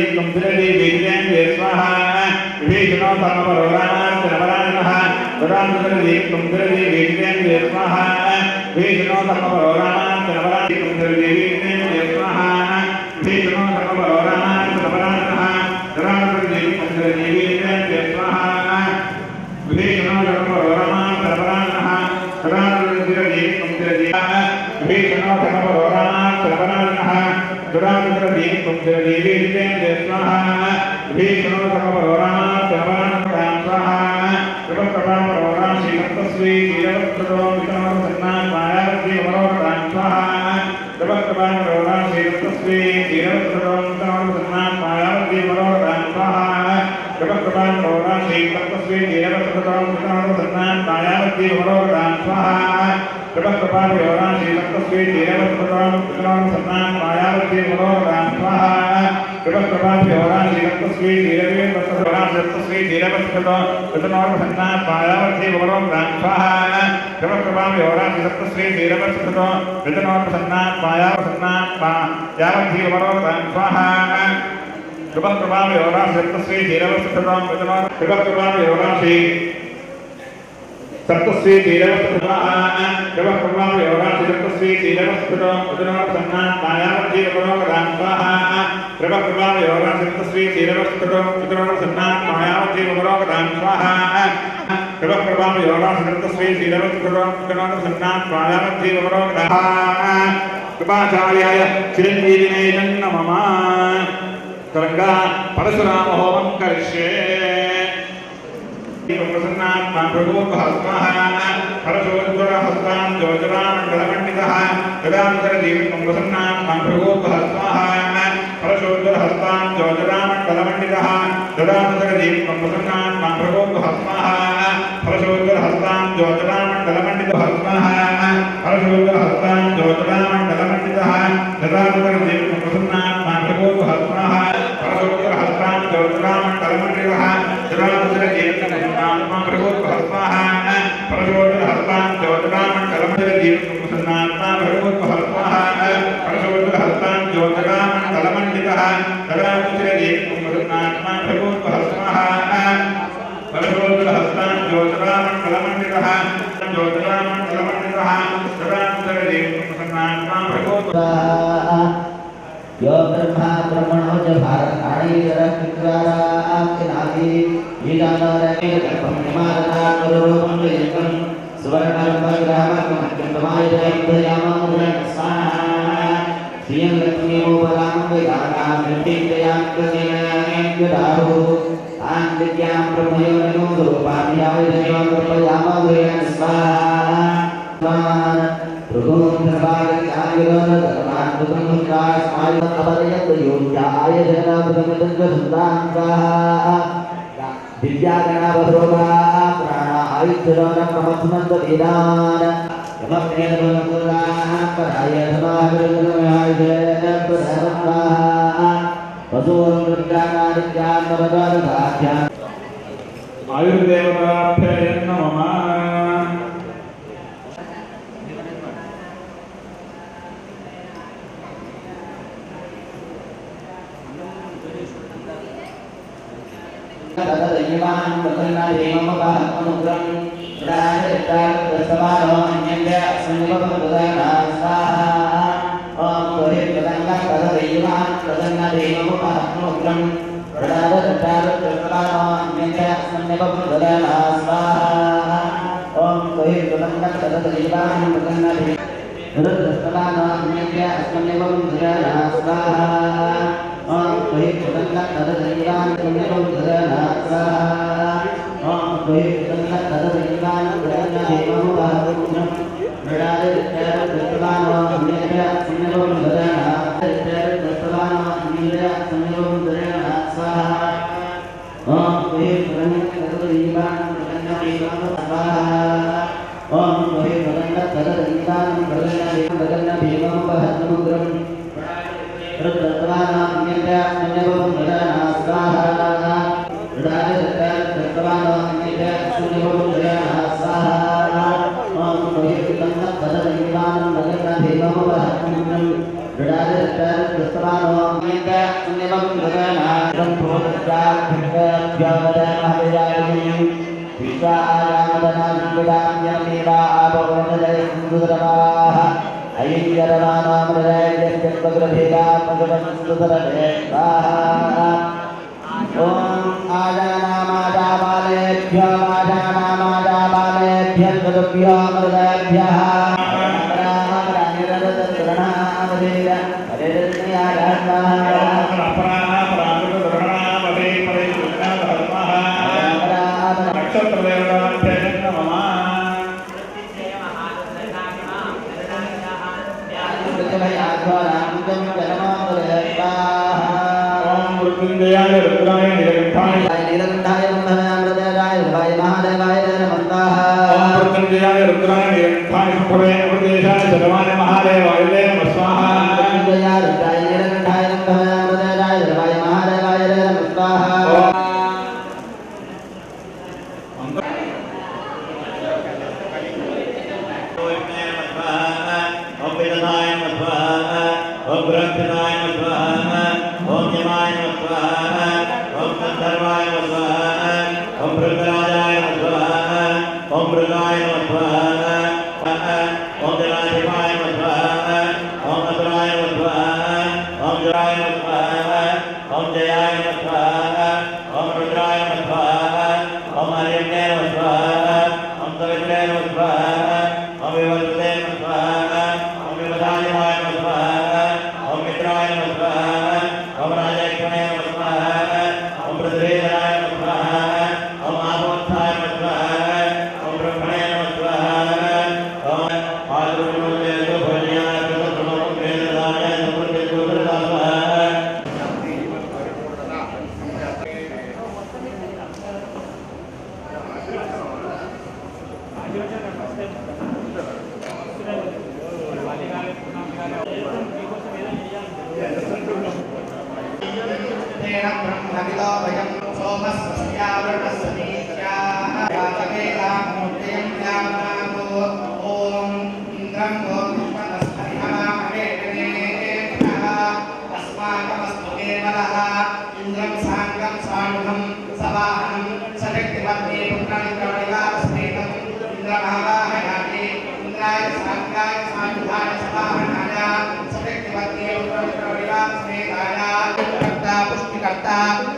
दीप्तं सुरदि वेदितेन्द्रे स्वाहा विभीषणो धर्मपरोरामार्चनपरायणः ददान्तुरदीप्तं सुरदि वेदितेन्द्रे स्वाहा विभीषणो धर्मपरोरामार्चनपरायणः सुरदि वेदितेन्द्रे स्वाहा विभीषणो धर्मपरोरामार्चनपरायणः ददान्तुरदीप्तं सुरदि वेदितेन्द्रे स्वाहा विभीषणो धर्मपरोरामार्चनपरायणः ददान्तुरदीप्तं सुरदि विभीषणो धर्मपरोरामार्चनपरायणः दुरान्तरदीप्तं सुरदि वेदितेन्द्रे स्वाहा विभीषणो धर्मपरोरामार्चनपरायणः स्वाहा कृपप्रभापरोरां श्रीमन्तस्वी शीलवत्प्रदो विष्णोर्सन्नां मायावती मनोरथां स्वाहा कृपप्रभापरोरां श्रीमन्तस्वी शीलवत्प्रदो विष्णोर्सन्नां मायावती मनोरथां स्वाहा कृपप्रभापरोरां श्रीमन्तस्वी शीलवत्प्रदो विष्णोर्सन्नां मायावती मनोरथां स्वाहा कृपप्रभापरोरां श्रीमन्तस्वी शीलवत्प्रदो विष्णोर्सन्नां मायावती मनोरथां स्वाहा कृपप्रभापरोरां श्रीमन्तस्वी शीलवत्प्रदो शीलवत्प्रदो विष्णोर्सन्नां मायावती मनोरथां स्वाहा कृपप्रभापरोरां श्रीमन्तस्वी शीलवत्प्रदो विष्णोर्सन्नां मायावती मनोरथां स्वाहा कृपप्रभापरोरां श्रीमन्तस्वी शीलवत्प्रदो कृपप्रभापरोरां श्री सप्तस्वी शीलवत्प्रदः कृपप्रभापरोरां श्रीमन्तस्वी शीलवत्प्रदो विष्णोर्सन्नां मायावती मनोरथां स्वाहा कृपप्रभापरोरां श्रीमन्तस्वी शीलवत्प्रदो विष्णोर्सन्नां मायावती मनोरथां स्वाहा कृपप्रभापरोरां श्रीमन्तस्वी शीलवत्प्रदो विष्णोर्सन्नां मायावती मनोरथां कृपाचार्याय चिरञ्जीविने नमः तरंगा परशुराम होमं करिष्ये प्रसन्नात्मा प्रभुर्भस्मः परशुरामहस्तां ज्योतिरामण्डलमण्डितः तदान्तरदीपं प्रसन्नात्मा प्रभुर्भस्मः परशुरामहस्तां ज्योतिरामण्डलमण्डितः तदान्तरदीपं प्रसन्नात्मा प्रभुर्भस्मः परशुरामहस्तां ज्योतिरामण्डलमण्डितः परशुरामहस्तां ज्योतिरामण्डलमण्डितः तदान्तरदीपं प्रसन्नात्मा प्रभुर्भस्मः परशुरामहस्तां ज्योतिरामण्डलमण्डितः तदान्तरदीपं प्रभुर्भस्मः परशुरामहस्तां ज्योतिरामण्डलमण्डितः प्रसन्नात्मा प्रभुर्भस्मः परशुरामहस्तां ज्योतिरामण्डलमण्डितः तदान्तरदीपं प्रसन्नात्मा प्रभुर्भस्मः परशुरामहस्तां ज्योतिरामण्डलमण्डितः ज्योतिरामण्डलमण्डितः तदान्तरदीपं प्रसन्नात्मा प्रभुर्भस्मः यो ब्रह्मा ब्रह्मणो च भारतानि रक्षित्राराकिनादि ईदानरके कल्पं निमादना करोपं यकं सुवर्णकल्पग्रहमकमत्यन्तमायदययामं स्वाहा श्रियं लक्ष्मीमुपलां वेदानां विद्यां कृतेनायदारो तां विद्यां ब्रह्मयोनिनो रूपाभ्यावदयो कृपयामं स्वाहा विद्यागणावरोगा प्राणा आयुष्यरमसमन्तवेदान यमप्रेतमकुलाः पराय समाहृतमयायपरमस्वाहा वसुवृद्धानादित्यान्नवदाधाख्या आयुर्देवताभ्यय नमः तदयमान प्रसन्नादेममपहत्मनुग्रं प्राणितास्तमानो अन्यस्य संगमपदना स्वाहा ओम तोहि प्रसन्ना तदयमान प्रसन्नादेममपहत्मनुग्रं प्राणितास्तमानो अन्यस्य संगमपदना स्वाहा ओम तोहि प्रसन्ना तदयमान प्रसन्नादेममपहत्मनुग्रं अन्यस्य संगमपदना स्वाहा ओम तोहि प्रसन्ना तदयमान प्रसन्नादेममपहत्मनुग्रं ओम तोहि प्रसन्ना तदयमान प्रसन्नादेममपहत्मनुग्रं प्राणितास्तमानो अन्यस्य संगमपदना स्वाहा ओम तोहि प्रसन्ना तदयमान प्रसन्नादेममपहत्मनुग्रं ओम तोहि प्रसन्ना तदयमान प्रसन्नादेममपहत्मनुग्रं रुद्रत्वाना अन्यस्य संगमपदना स्वाहा रुद्रादित्यादित्वाना अन्यस्य संगमपदना स्वाहा ओम तोहि प्रसन्ना तदयमान प्रसन्नादेममपहत्मनुग्रं रुद्रादित्यादित्वाना अन्यस्य संगमपदना गगनादं भूतजाभ्यवदमहविराजि विश्वायामदनान्विदान्यमेवा आपवोदयसुन्दरमाः अय्यरमानामृदयजगद्भेदात्मजवसुन्दरमे स्वाहा ॐ आजानामाजाबालेभ्यो आजानामाजाबालेभ्यः तदुभ्यो मृदेभ्यः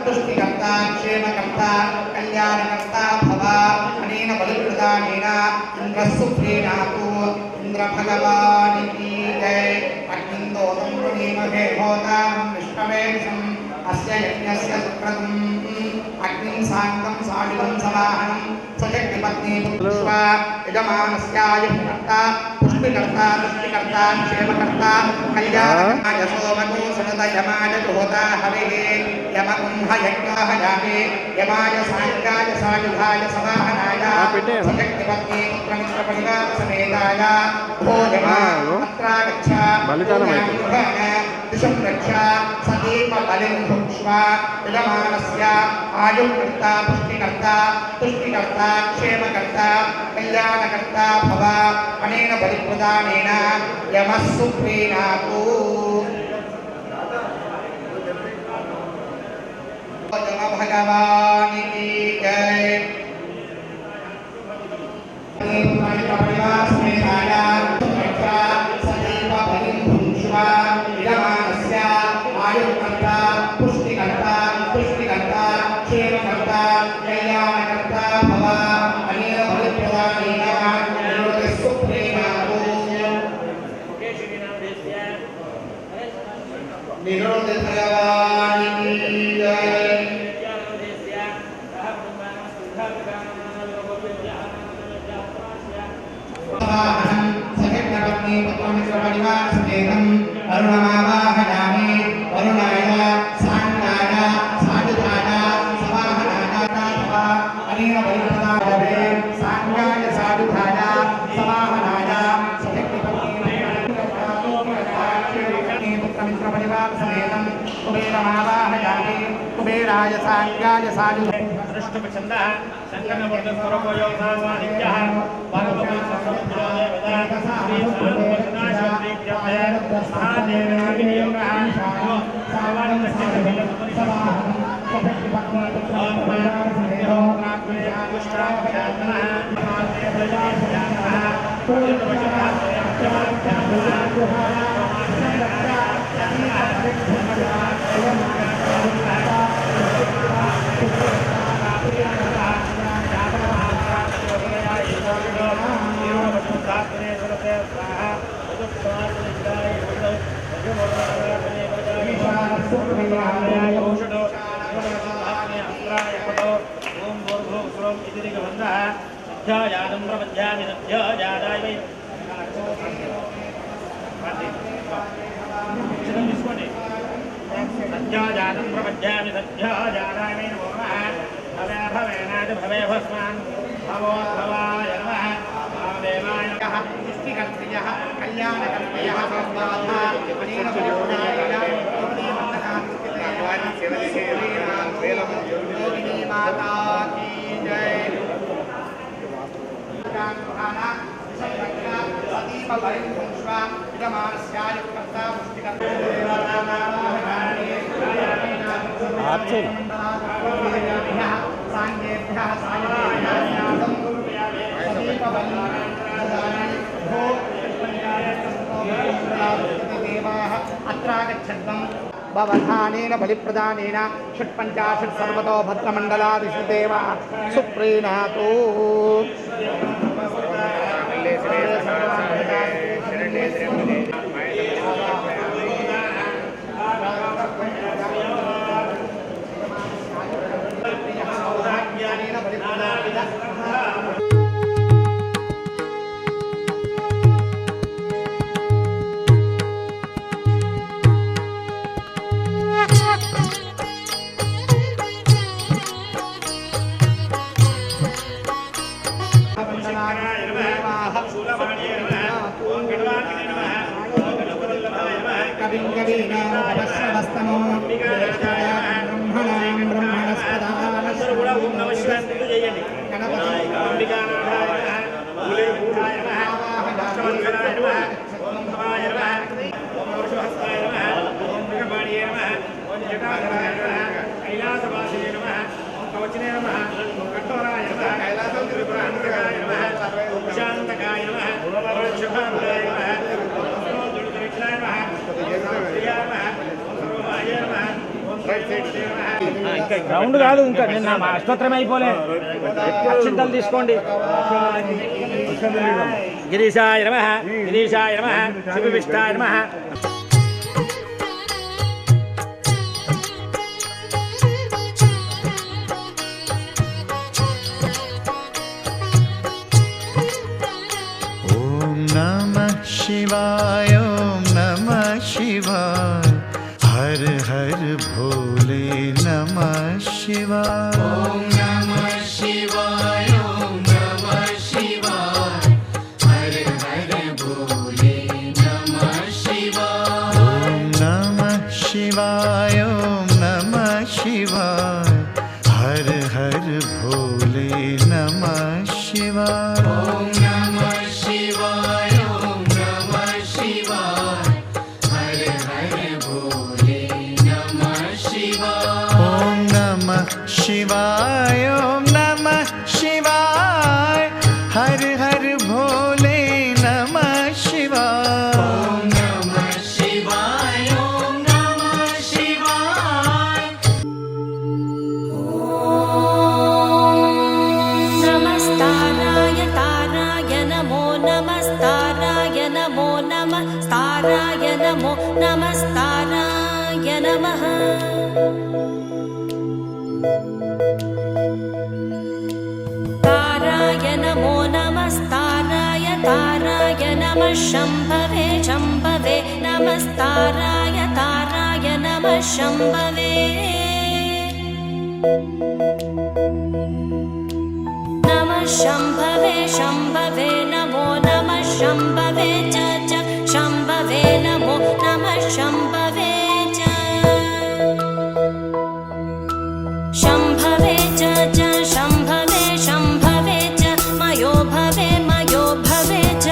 तुष्टिकर्ता क्षेमकर्ता कल्याणकर्ता भव अनेन बलिप्रदानेन इन्द्रस्सुप्रीणातु इन्द्रभगवानिकी जय अग्निन्दोतं वृणीमहे होतां विष्णवेशम् अस्य यज्ञस्य सुक्रतुम् अग्निं साङ्गं सायुधं समाहनं सशक्तिपत्नी पुष्पा यजमानस्यायुष्कर्ता पुष्टिकर्ता तुष्टिकर्ता क्षेमकर्ता कल्याणकाय सोमको सनदयमाय जुहोता हविः यमकुंभ यज्ञाः यामे यमाय साङ्गाय सायुधाय समाहनाय सशक्तिपत्नी पुत्रमित्रपरिवारसमेताय भो यमा अत्रागच्छ दिशं रक्ष सतीप बलिं भुक्ष्व यजमानस्य आयुर्कर्ता पुष्टिकर्ता तुष्टिकर्ता क्षेमकर्ता कल्याणकर्ता भव अनेन बलिप्रदानेन यमः सुप्रीणातु यम भगवान् की जय सतीप बलिं भुक्ष्व यजमानस्य आयुर्कर्ता पुष्टिकर्ता तुष्टिकर्ता क्षेमकर्ता कल्याणकर्ता भव अनेन बलिप्रदानेन यमः सुप्रीणातु निरोध भगवान् की जय सखिपत्नी पुत्रमित्रपरिवारसमेतं अरुणमावाहयामि वरुणाय साङ्गाय सायुधाय समाहनाय अनेन बलिप्रदाने साङ्गाय सायुधाय समाहनाय सखिपत्नी पुत्रमित्रपरिवारसमेतं कुबेरमावाहयामि कुबेराय साङ्गाय सायुधाय दृष्टुपछन्दः सङ्गनवर्धस्वरपयोगावानित्यः भगवन् ध्यायानं प्रपद्यामि ध्यायादाय वै सद्याजातं प्रपद्यामि सद्याजादाय वै नमो नमः भवे भवेनाद भवे भस्मान् भवोद्भवाय नमः देवाय नमः सृष्टिकर्तृयः कल्याणकर्तृयः सर्वाधा अनेन योगिनी माता की जय अत्रागच्छद्वं भवधानेन बलिप्रदानेन षट्पञ्चाशत् सर्वतो भद्रमण्डलादिषु देवा सुप्रीणातु రౌండ్ కాదు ఇంకా నిన్న మా అష్టోత్తరం అయిపోలే అక్షింతలు తీసుకోండి గిరీశాయ నమః గిరీశాయ నమః శివవిష్టాయ నమః ఓం నమః శివాయ ఓం నమః శివాయ हर हर भोले नमः शिवाय ओम नमः शिवाय ओम नमः शिवाय हर हर भोले नमः शिवाय ओम नमः शिवाय ओम नमः शिवाय हर हर भोले नमः शिवाय ओम नमः शिवाय ओम नमः शिवाय हर हर भोले ओम नमः शिवाय ओम नमः शिवाय हर हर भोले नमः शिवाय ओम नमः शिवाय ओम नमः शिवाय नमस्ताराय ताराय नमो नमस्ताराय नमो नमः ताराय नमो नमस्ताराय नमः ताराय नमो नमस्ताराय ताराय नमः शम्भवे शम्भवे नमस्ताराय ताराय नमः शम्भवे नमः शम्भवे शम्भवे नमो नमः शम्भवे च शम्भवे नमो नमः शम्भवे च शम्भवे च शम्भवे शम्भवे च मयो भवे च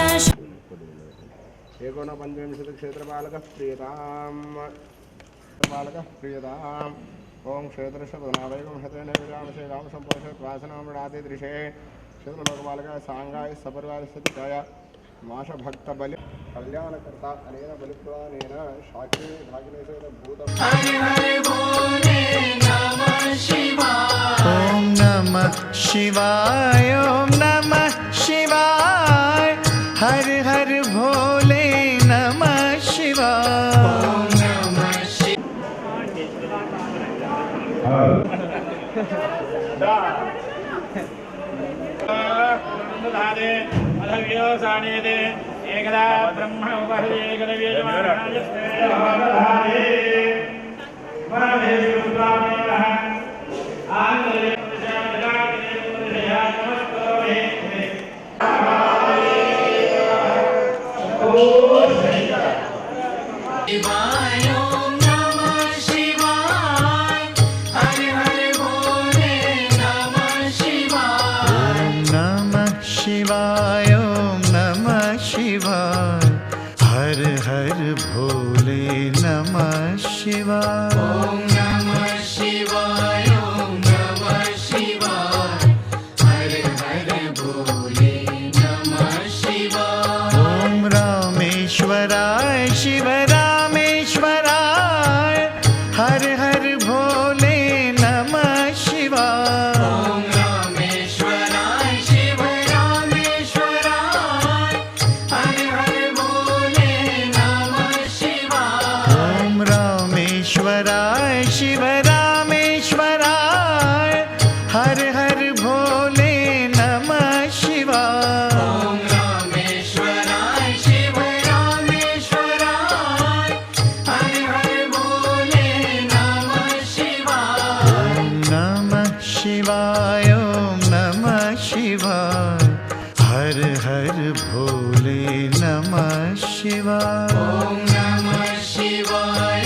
एकोनपञ्चविंशतिक्षेत्रपालकः प्रियताम् बालकः प्रियताम् ओं क्षेत्रशतनावैगुंहतेन विरामशेगांशं पोषत्वासनां मृडातिदृशे क्षेत्रलोकबालकाय साङ्गाय सपरिवार स्थितिकाय माशभक्तबलि कल्याणकर्ता अनेन बलिप्रदानेन शाकिनी भागिने सहित भूतं ॐ नमः शिवाय ॐ नमः शिवाय हर हर भोले नमः शिवाय अधव्योसानेते एकदा ब्रह्मण उपहरे शिवाय ॐ नमः शिवाय हर हर भोले नमः शिवाय ॐ नमः शिवाय ॐ नमः शिवाय हर हर भोले नमः शिवाय ॐ रामेश्वराय शिव रामेश्वराय हर हर भोले नमः शिवाय शिव रामेश्वराय हर हर भोले नमः शिवाय ॐ रामेश्वराय शिव रामेश्वराय हर हर भोले नमः शिवाय ॐ नमः शिवाय ॐ नमः शिवाय हर हर भोले नमः शिवाय ॐ नमः शिवाय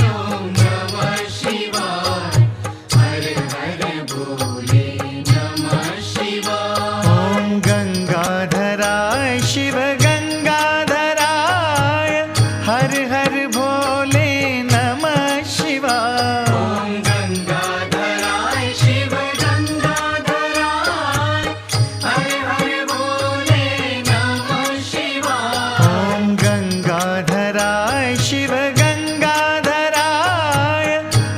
शिव गंगाधराय हर हर भोले नमः शिवाय ॐ गंगाधराय शिव गंगाधराय हर हर भोले नमः शिवाय ॐ गंगाधराय शिव गंगाधराय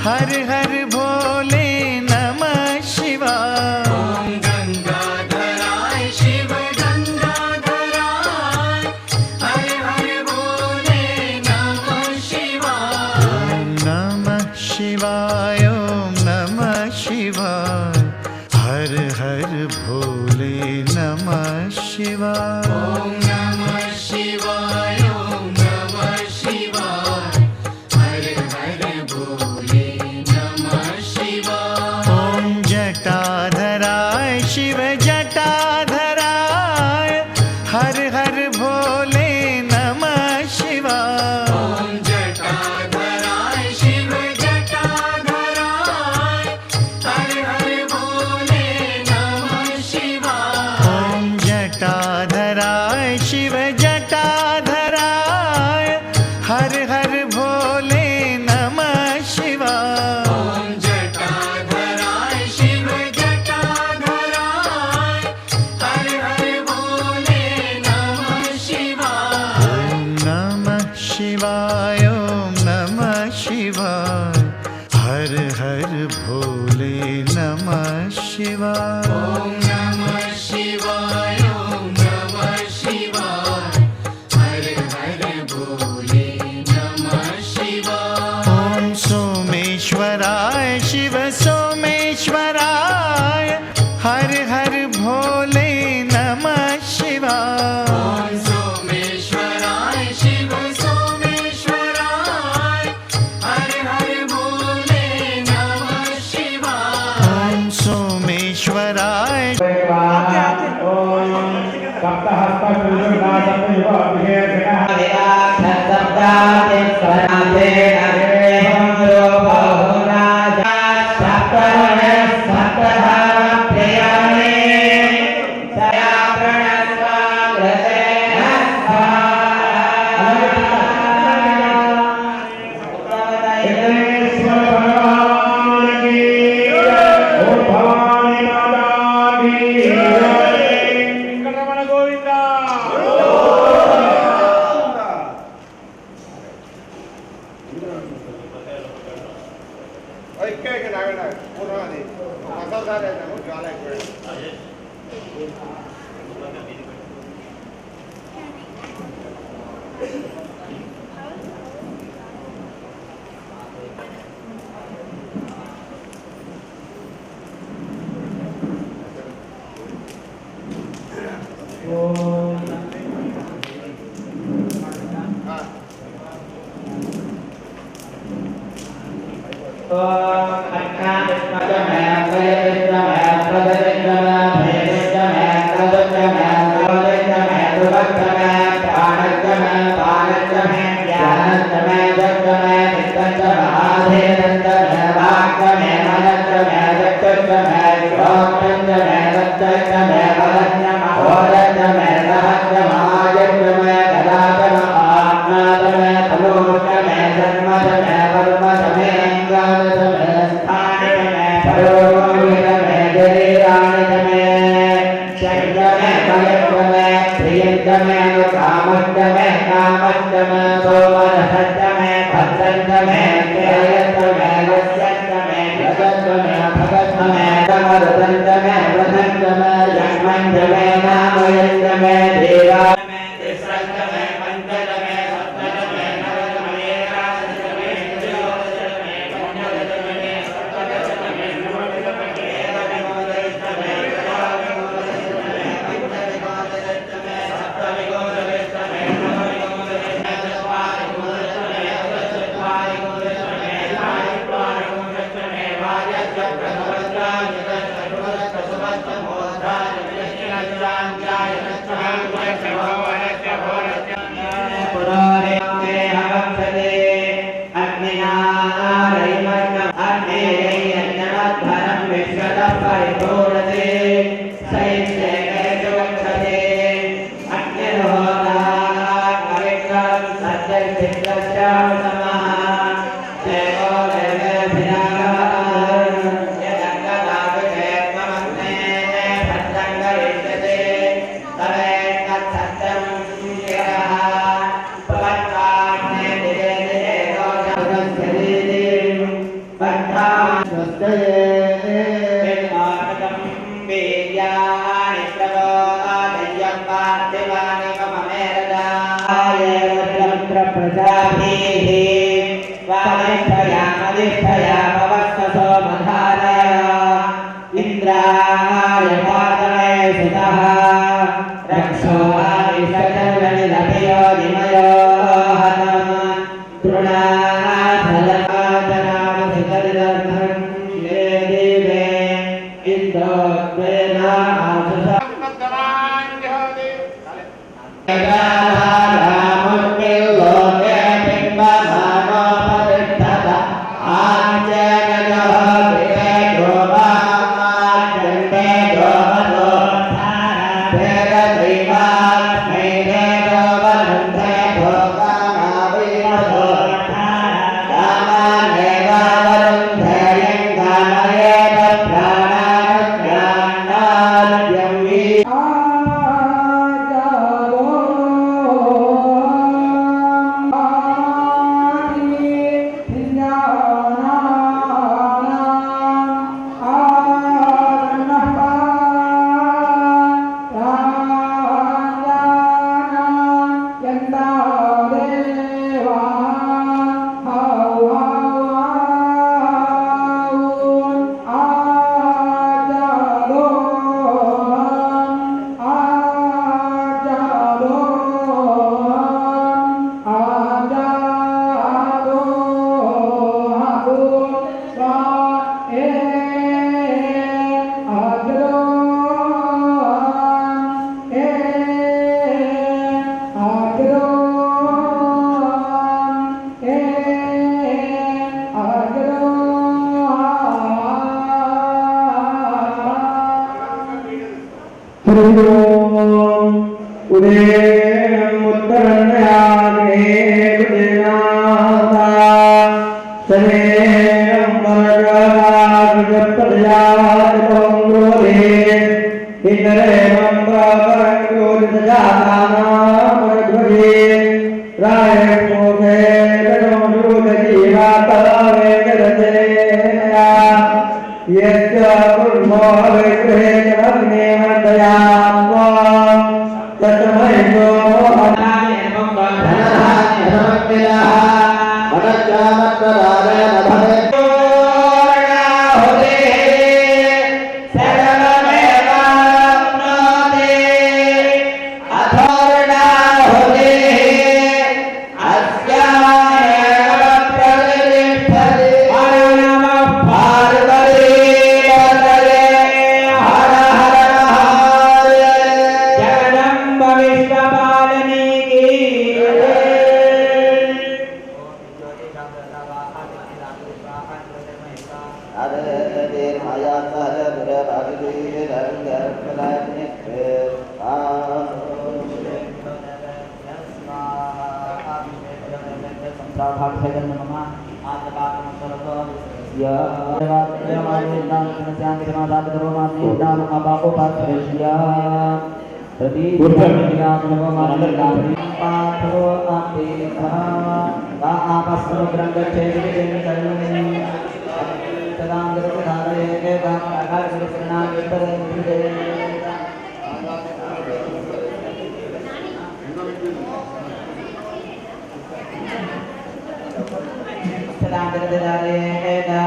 हर हर भोले नमः शिवाय ॐ गंगाधराय शिव शिवाय ॐ नमः शिवाय हर हर भोले नमः शिवाय ॐ नमः शिवाय ॐ नमः शिवाय हर हर भोले नमः शिवाय ॐ जटाधराय शिव जटाधराय हर हर भोले नमः शिवाय ॐ जटाधराय शिव जटाधराय शिव जटाधराय हर हर भोले नमः शिवाय ॐ जटाधराय शिव जटाधराय हर हर भोले नमः शिवाय ॐ नमः शिवाय ॐ नमः शिवाय हर हर भोले नमः शिवाय ॐ नमः शिवाय सोमेश्वराय शिव सोमेश्वराय हर हर भोले नमः शिवाय ॐ सोमेश्वराय शिव सोमेश्वराय हर हर भोले नमः शिवाय ॐ सोमेश्वराय Yes.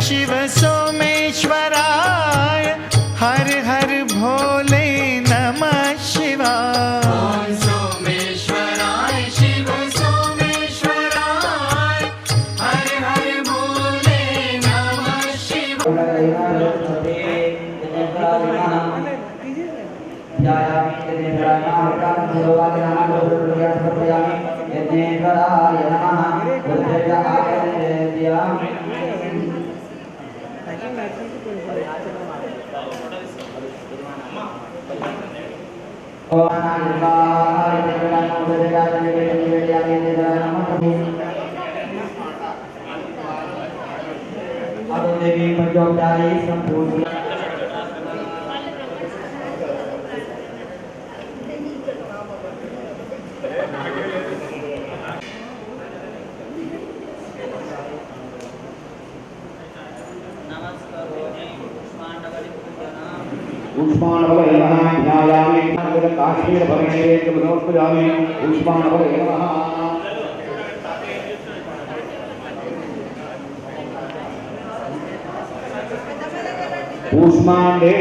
शिव सोमेश्वराय हर हर भोले नमः शिवाय सोमेश्वराय शिव सोमेश्वराय हर हर भोले नमः शिवाय ऊष्माण्डे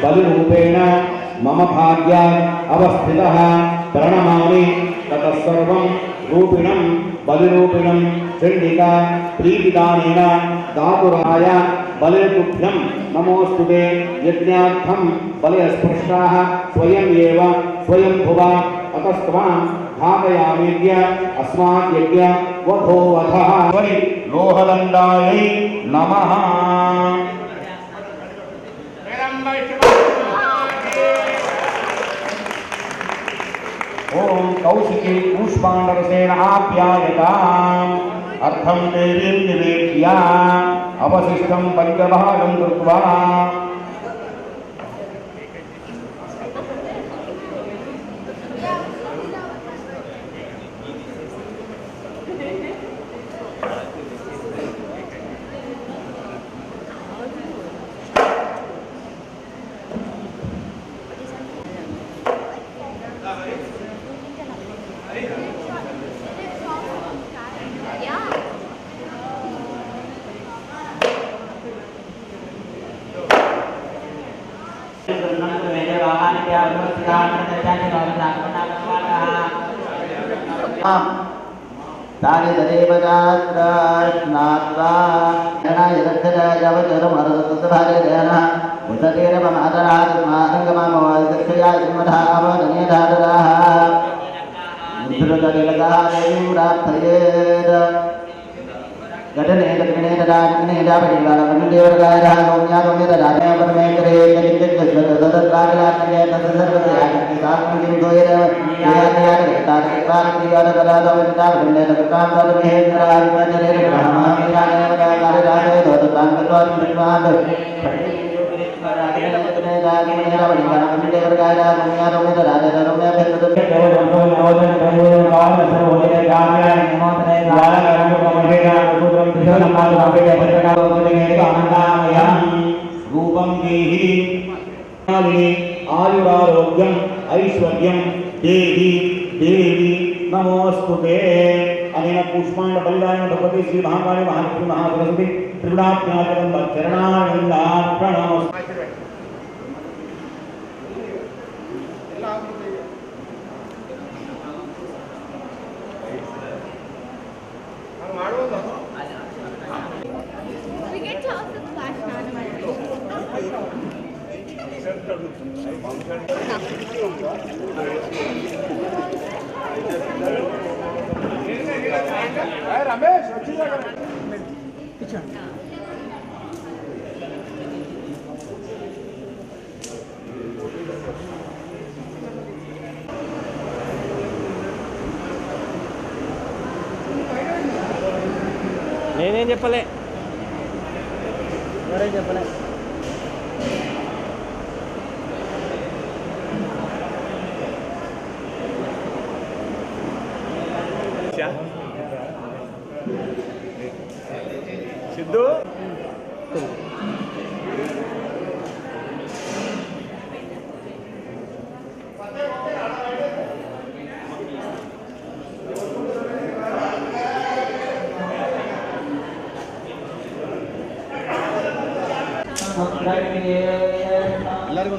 बलिरूपेण मम भाग्या अवस्थितः प्रणमामि ततः सर्वं रूपिणं बलिरूपिणं चण्डिका प्रीतिदानेन दातुराय बलिर्तुभ्यं नमोऽस्तुते यज्ञार्थं बलिस्पृष्टाः स्वयं एव स्वयंभुवा अतस्त्वां भावयामीद्य अस्मात् यज्ञ वधोवधः वै लोहदण्डायै नमः। ओम कौशिकी पुष्पाण्डरसेन आप्यायताम् अर्थं देवीं निवेद्य अवशिष्टं पञ्चभागं कृत्वा तानि तदेव जात्रास्नात्वा जनाय रक्षजाय वचरमरदतभार्यजनः उततेरपमातरात्मारङ्गमामवादक्षयाय सिंहधा अवदनेधातराः मुद्रकलिलकः देवीरार्थयेत् घटने दक्षिणे तदाग्ने दापटिवालमनुदेवगायः गौम्यागम्यतदाने परमेश्वरे तदित्यज्जतदत्रागिलाग्ने तदसर्वतयाग्ने सात्मकिमुदोयेन यातयातगतात्पात्रियातकलादवन्तावन्ने तत्रान्तरमेहेन्द्रादिपचरेण ब्रह्ममीरानेवदाकारिराजय दोतताङ्गत्वादिमृत्वात् रूपं देहि आयुरारोग्यम ऐश्वर्यम देहि देवी नमोस्तुते। अनेन पुष्पांड बलिदान भगवती श्री महाकाली महालक्ष्मी महासरस्वती त्रिगुणात्मकं चरणारविंदार्पणम्। रमेश अच्छी जगह నేనేం చెప్పలే ఎవరేం చెప్పలే సిద్ధు ಎಲ್ಲರಿಗೂ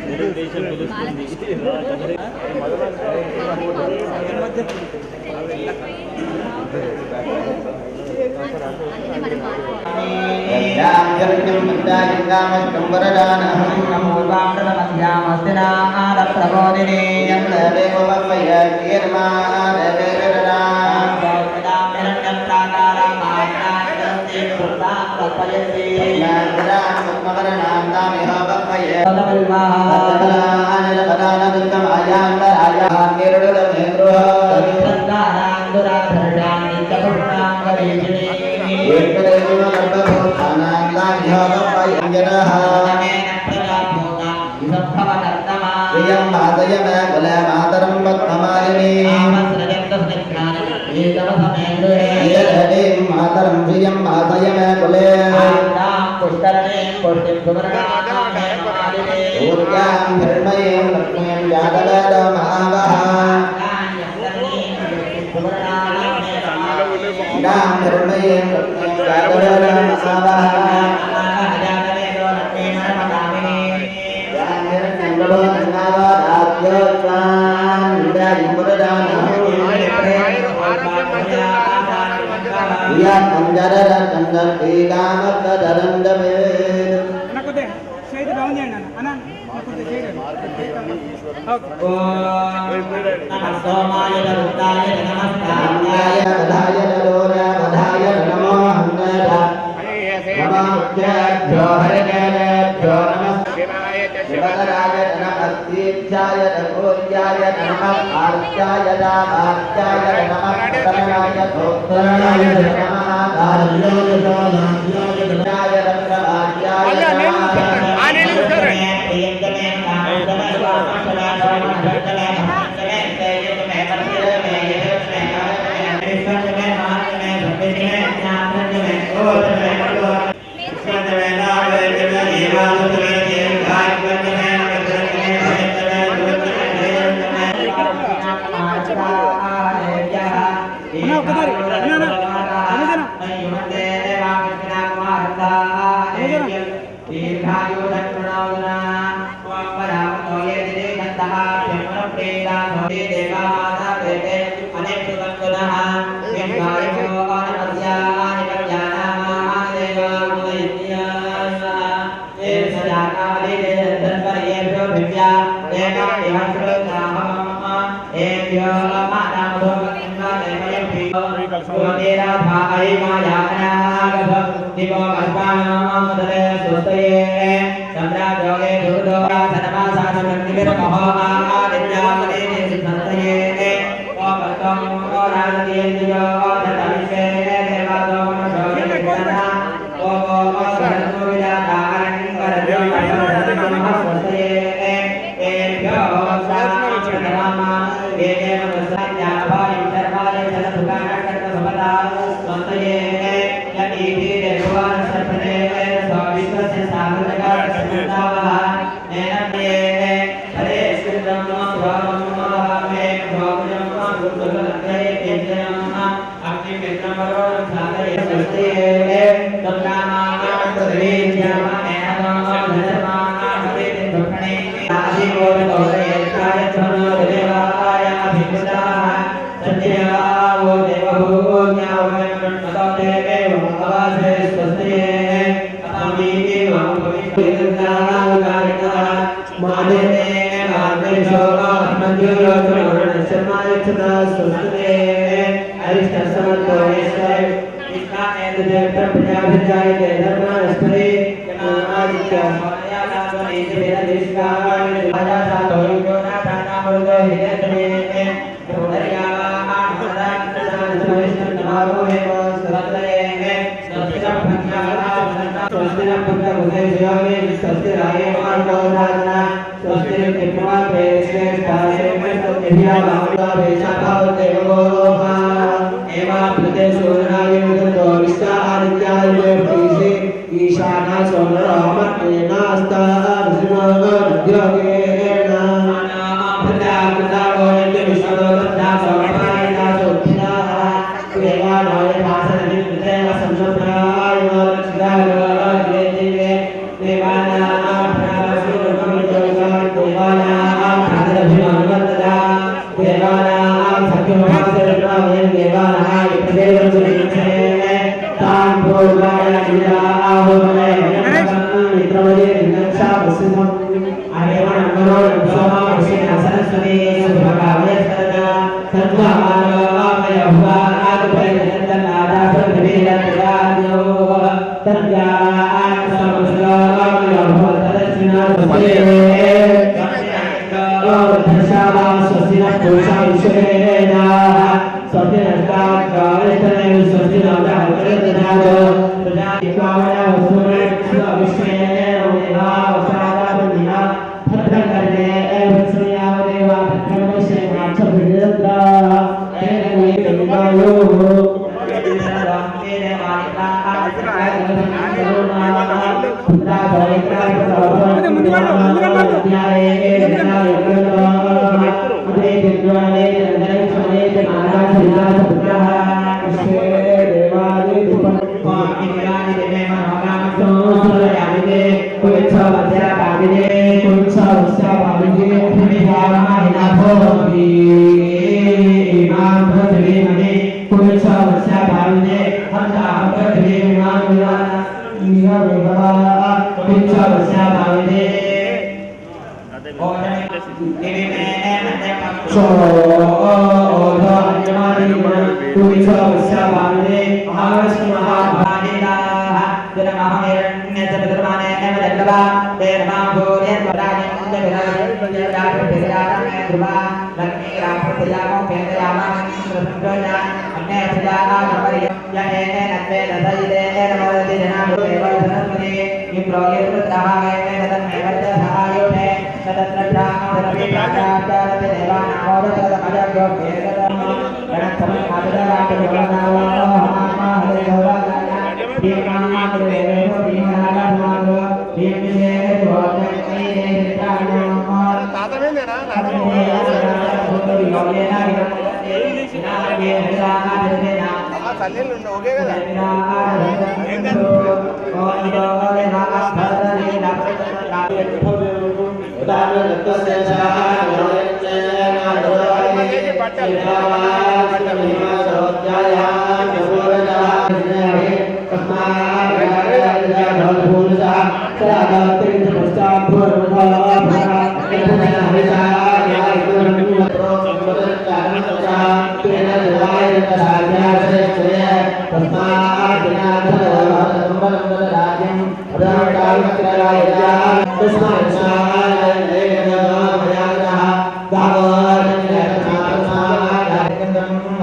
తెలుగుదేశం పిలుస్తుంది Om Thank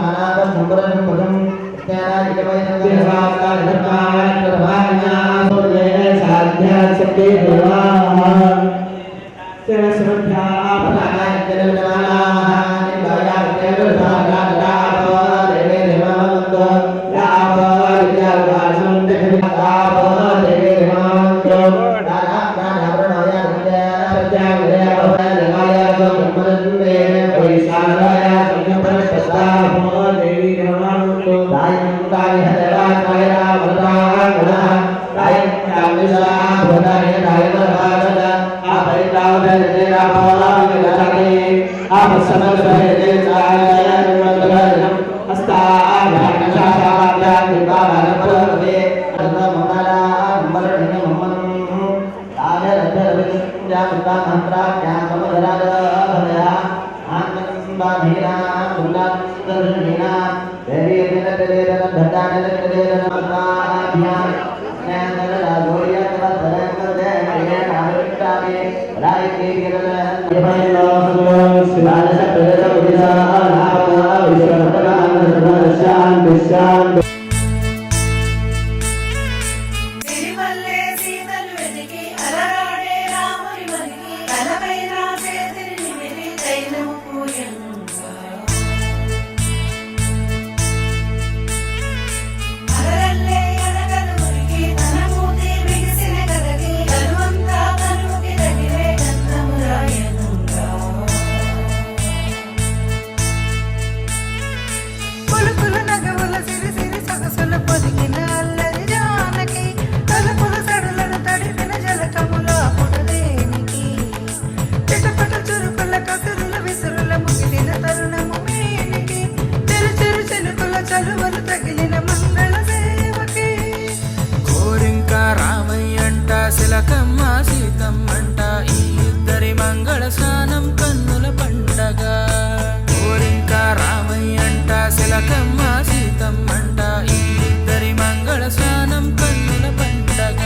you. సిరిమల్లె సీతలు వెతికి అలరాడే రాముని మనికి తనపైన చేతిని నిమిరి దైవం పూయంగా అలరల్లే అడగలు మురికి తన మూతి బిగిసిన కదకి తనువంతా తనుకి తగిలే గంధము రాయనుగా పులుపుల నగవుల సిరి సిరి సొగసుల పొదిగిన అల్లరి జానకి తలుపుల సడులను తడిపిన జలకముల పుటదేనికి చిటపట చురుకుల కసురుల విసురుల ముగిలిన తరుణము మేనికి చెరు చెరు చెలుకుల చలువలు తగిలిన మంగళ సేవకి కోరింక రామయ్యంట శిలకమ్మ సీతమ్మంట ఈ ఇద్దరి మంగళ స్నానం కన్నుల పండగ కోరింక రామయ్యంట శిలకమ్మ సీతమ్మంట ఈ ఇద్దరి మంగళ స్నానం కన్నుల పండగ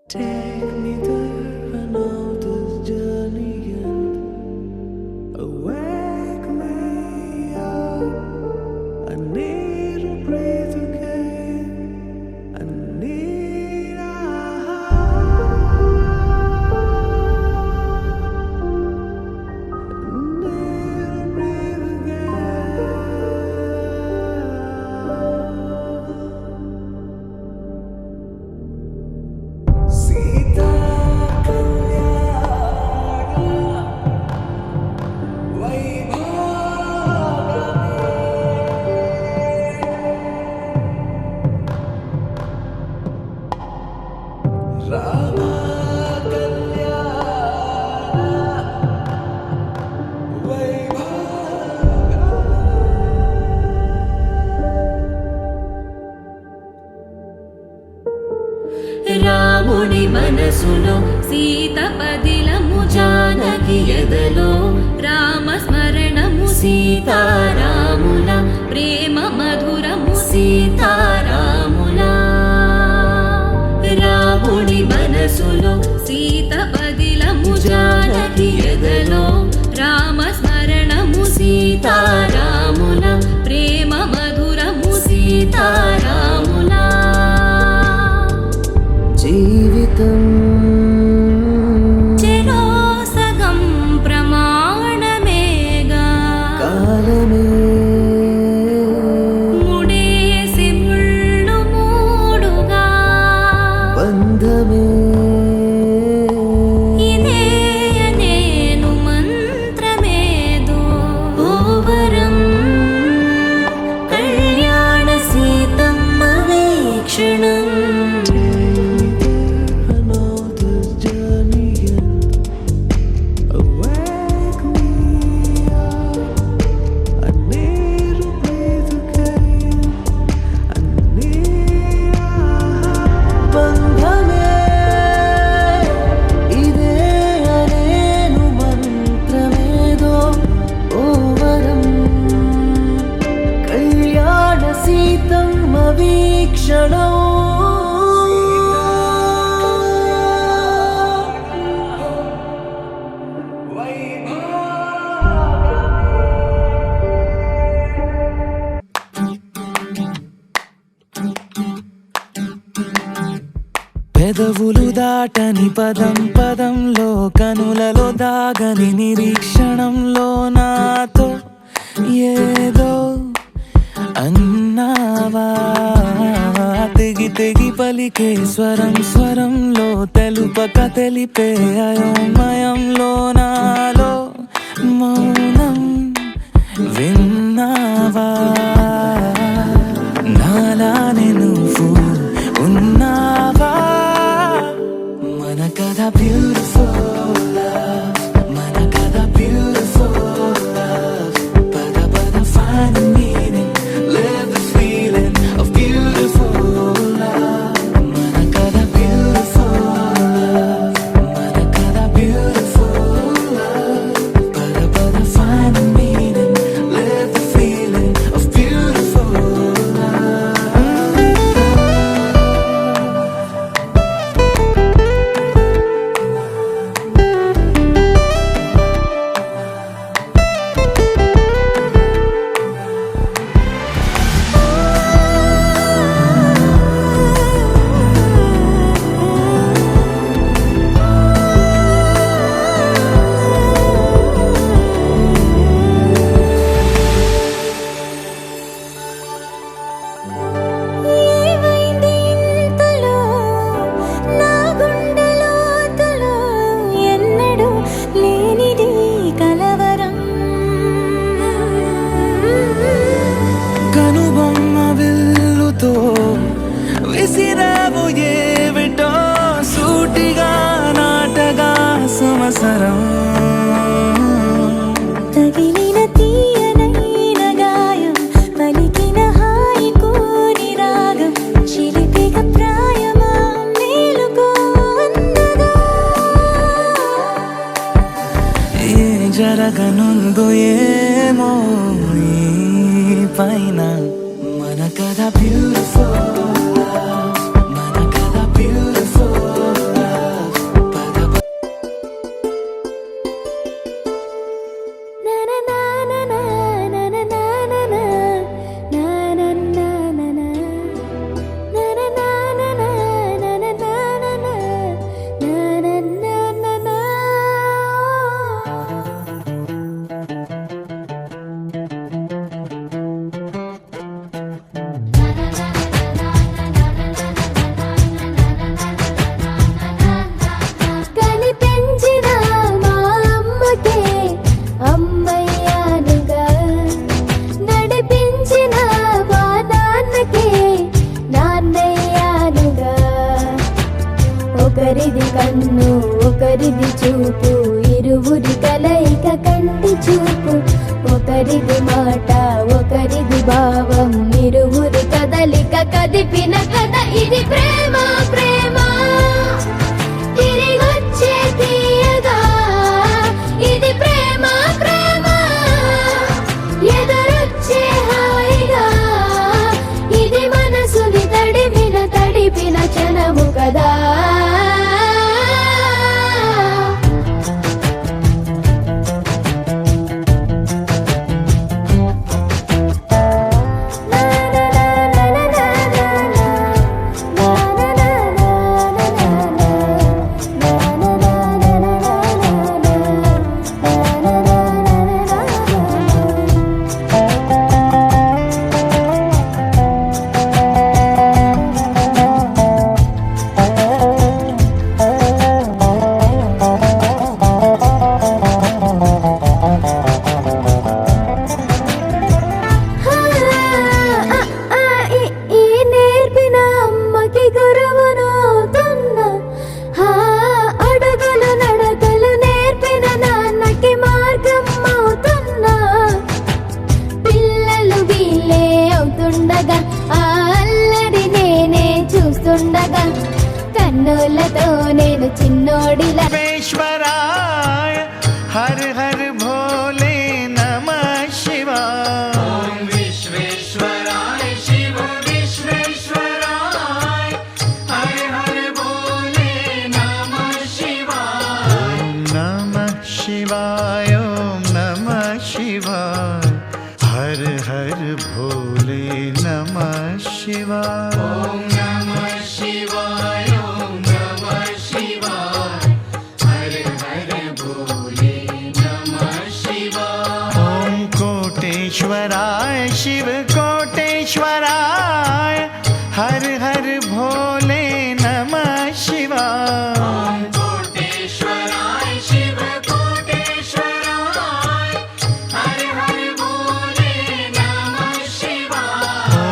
Take me there, I know this journey ends. Awake me up. I need to breathe again. I need a breathe again. Sita రాముని మనసులో సీత పదిలము జానకి ఎదలో రామ స్మరణము సీతారాముల ప్రేమ మధురము సీతారాముల రాముని మనసులో సీత పదిలము జానకి ఎదలో రామ స్మరణము సీతారాముల ప్రేమ మధురము సీతారాముల జీవితం చెరో సగం ప్రమాణమేగా కాలమే ముడేసి ముళ్ళు మూడుగా బంధమే ఇదే నేను మంత్రమేదో ఓవరం కళ్యాణ సీతమ్మ వీక్షణం పెదవులు దాటని పదం పదంలో కనులలో దాగని నిరీక్షణంలో నాతో ఏదో అన్నావా తెగి తెగి పలికే స్వరం స్వరంలో తెలుపక తెలిపే అయోమయంలో నాలో మౌనం విన్నావా నాలానే నువ్వు ఉన్నావా మన కథ అవసరం తగిలిన తీయనైన గాయం పలికిన హాయి కోరి రాగం చిలిపిక ప్రాయమా మేలుకో అందగా ఏ జరగనుందో ఏమో ఈ పైన మన కథ బ్యూటిఫుల్ మన కథ బ్యూటిఫుల్ పద కనిపించిన మా అమ్మకే అమ్మయ్యానుగా నడిపించిన మా నాన్నకే నాన్నయ్యానుగా ఒకరిది కన్ను ఒకరిది చూపు ఇరువురి కలయిక కంటి చూపు ఒకరిది మాట ఒకరిది భావం ఇరువురి కదలిక కదిపిన కథ ఇది ప్రేమ ప్రేమ